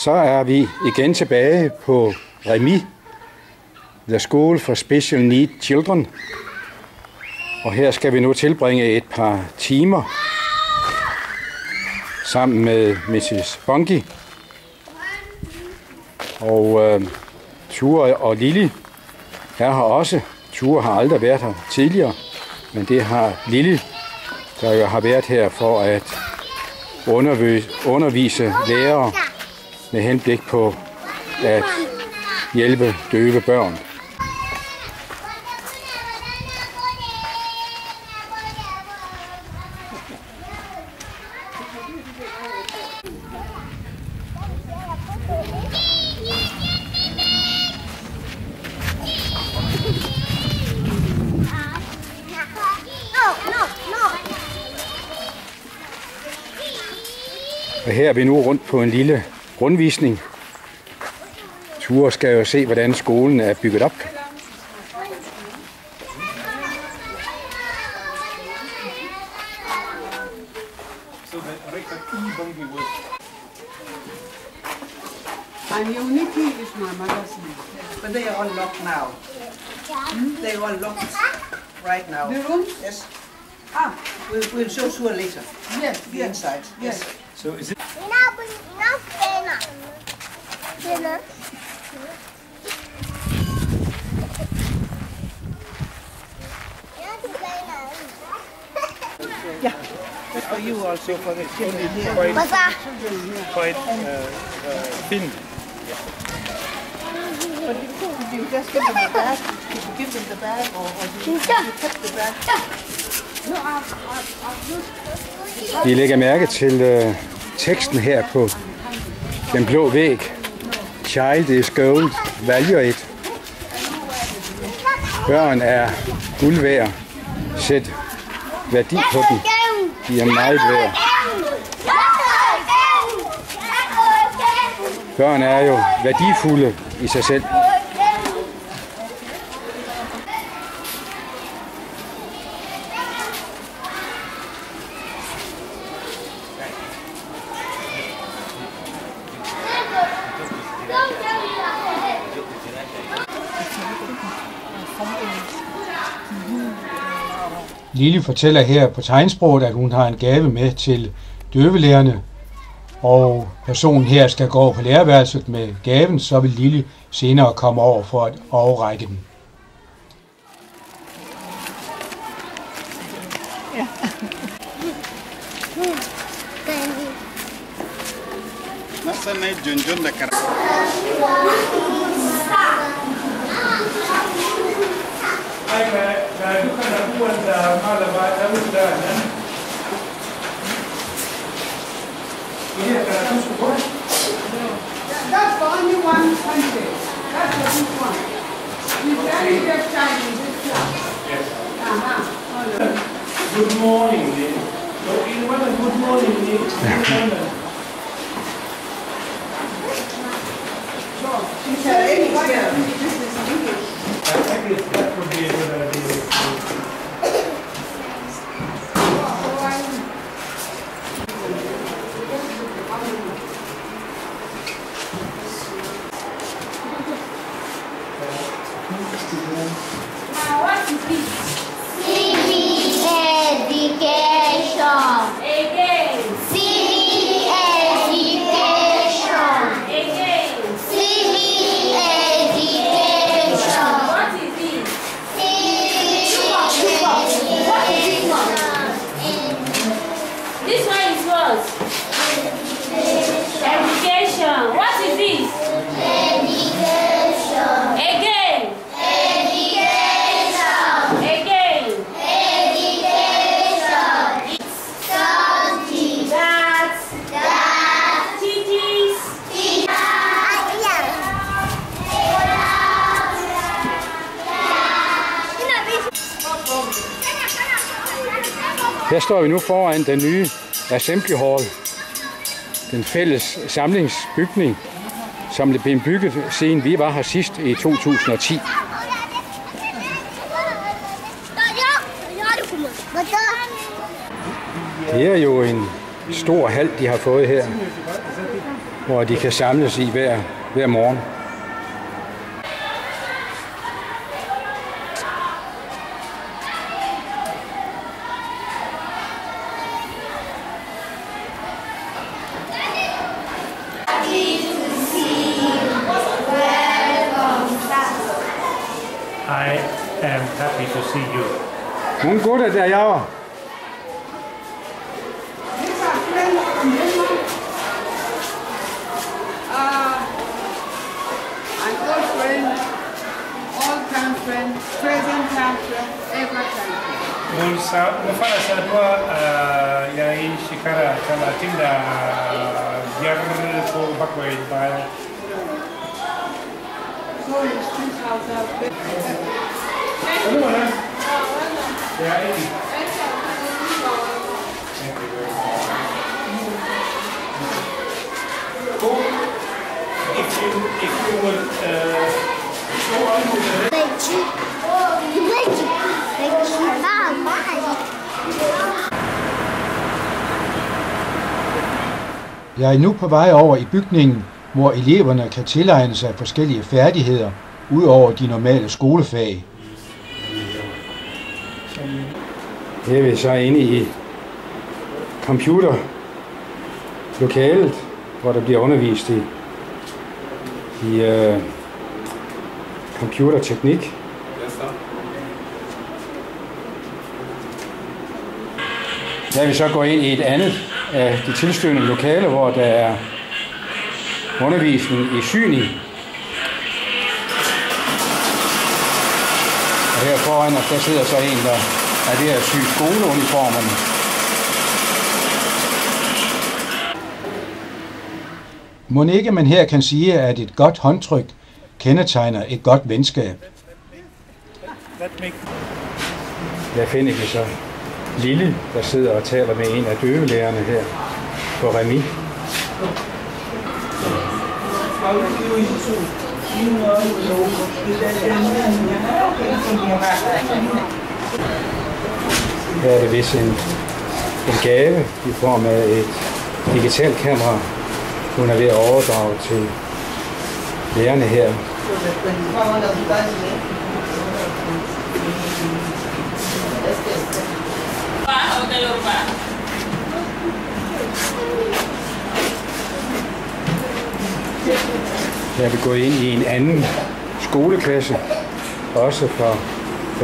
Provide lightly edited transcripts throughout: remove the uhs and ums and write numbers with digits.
Så er vi igen tilbage på Remy, The School for Special Needs Children. Og her skal vi nu tilbringe et par timer sammen med Mrs. Bunky. Og Ture og Lily er her også. Ture har aldrig været her tidligere, men det har Lily, der jo har været her for at undervise lærere med henblik på at hjælpe døve børn. Og her er vi nu rundt på en lille rundvisning. Ture skal jo se, hvordan skolen er bygget op. I'm Unity is my mother's name. But they are all locked now. They are all locked right now. The rooms? Yes. Ah, We'll show Sue later. yes, The yes. inside. Yes. So is it? Yeah. That's for you also for the children here. Quite thin. But you just give them the bag. You give them the bag, or you kept the bag. Vi lægger mærke til teksten her på den blå væg. Child is gold, value it. Børn er guld værd. Sæt værdi på dem. De er meget værd. Børn er jo værdifulde i sig selv. Lille fortæller her på tegnsproget, at hun har en gave med til døvelærerne, og personen her skal gå over på lærerværelset med gaven, så vil Lille senere komme over for at overrække den. That's the only one country. That's the big one. You very good time in this class. Yes. Uh-huh. Good morning, Lily. Good morning, Lily. So, she said, this is English. I guess that would be a good idea. Now what is this? Civic education. Again. Civic education. Again. Civic education. What is this? Civic education. What is this one? This one is what? Education. What is this? Education. Again. Her står vi nu foran den nye Assembly Hall, den fælles samlingsbygning, som blev bygget siden vi var her sidst i 2010. Det er jo en stor hal, de har fået her. hvor de kan samles i hver morgen. I am happy to see you. Nogle gutter der, jeg var. These are friends from Denmark. An old friend, all-time friend, present-time friend, ever-time friend. Mun fara saduwa yayin shekara 35 ko bakwai baya. So you still have that Ya aiki. If you would go on to the Jeg er nu på vej over i bygningen, hvor eleverne kan tilegne sig forskellige færdigheder, ud over de normale skolefag. Her er vi så inde i computerlokalet, hvor der bliver undervist i computerteknik. Her er vi så gået ind i et andet af de tilstødende lokaler, hvor der er undervisning i syning. Og her foran os, der sidder så en, der er ved at sy skoleuniformerne. Mon ikke man her kan sige, at et godt håndtryk kendetegner et godt venskab. Der finder vi så Lille, der sidder og taler med en af døvelærerne her på Remi. Her er det vist en gave i form af et digitalt kamera, hun er ved at overdrage til lærerne her. Her er vi gået ind i en anden skoleklasse, også for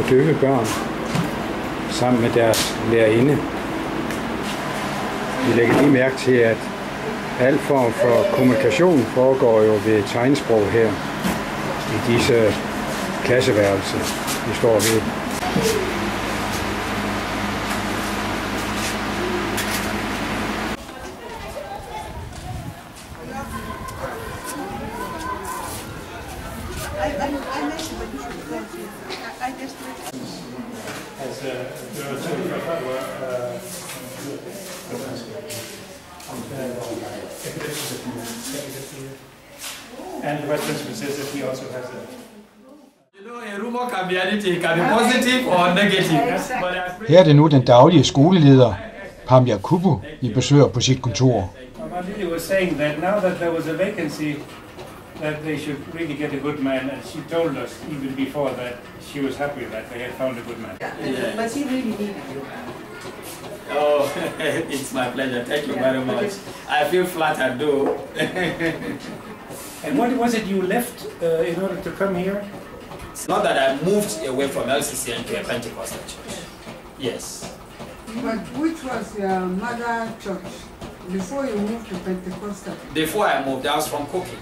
døve børn, sammen med deres lærerinde. Vi lægger lige mærke til, at al form for kommunikation foregår jo ved tegnsprog her i disse klasseværelser, vi står ved. And the principal says that he also has it. Rumor can be positive or negative. Her er det nu den daglige skoleleder, Pam Yakubu, vi besøger på sit kontor. Lily was saying that now that there was a vacancy, that they should really get a good man, and she told us even before that she was happy that they had found a good man. But he really needed you. Oh, it's my pleasure. Thank you very much. I feel flattered though. And what was it you left in order to come here? It's not that I moved away from LCCN to a Pentecostal church. Yes. But which was your mother church before you moved to Pentecostal? Before I moved, I was from Koki.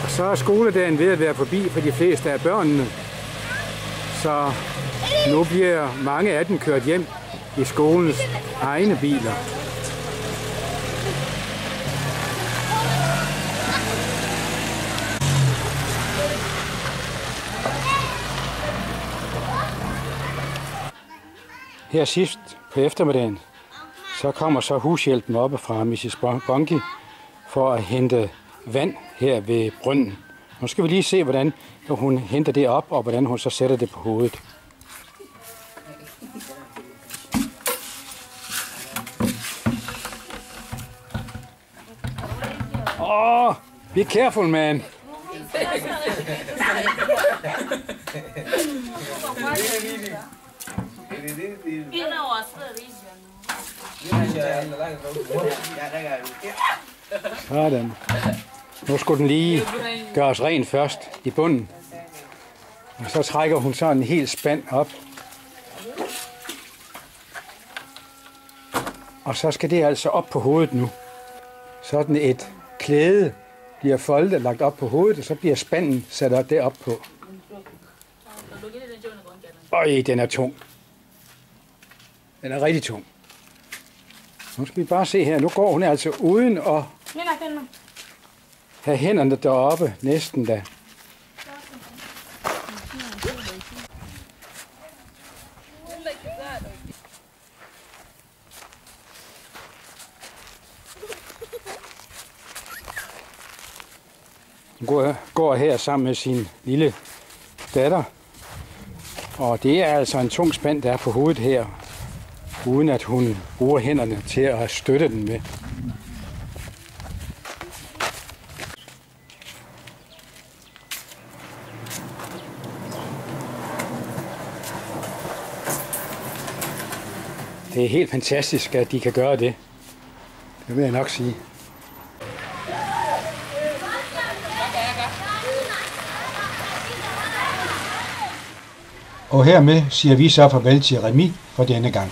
Så er skoledagen ved at være forbi for de fleste af børnene, så nu bliver mange af dem kørt hjem i skolens egne biler. Her sidst på eftermiddagen, så kommer så hushjælpen oppe fra Mrs. Bonki for at hente vand her ved brønden. Nu skal vi lige se, hvordan hun henter det op, og hvordan hun så sætter det på hovedet. Be careful, man. Sådan. Nu skulle den lige gøres ren først i bunden. Og så trækker hun sådan en hel spand op. Og så skal det altså op på hovedet nu. Sådan et klæde bliver foldet og lagt op på hovedet, og så bliver spanden sat derop på. Øj, den er tung. Den er rigtig tung. Nu skal vi bare se her. Nu går hun altså uden at have hænderne deroppe næsten da. Hun går her sammen med sin lille datter. Og det er altså en tung spand, der er på hovedet her, uden at hun bruger hænderne til at støtte den med. Det er helt fantastisk, at de kan gøre det. Det vil jeg nok sige. Og hermed siger vi så farvel til Remi for denne gang.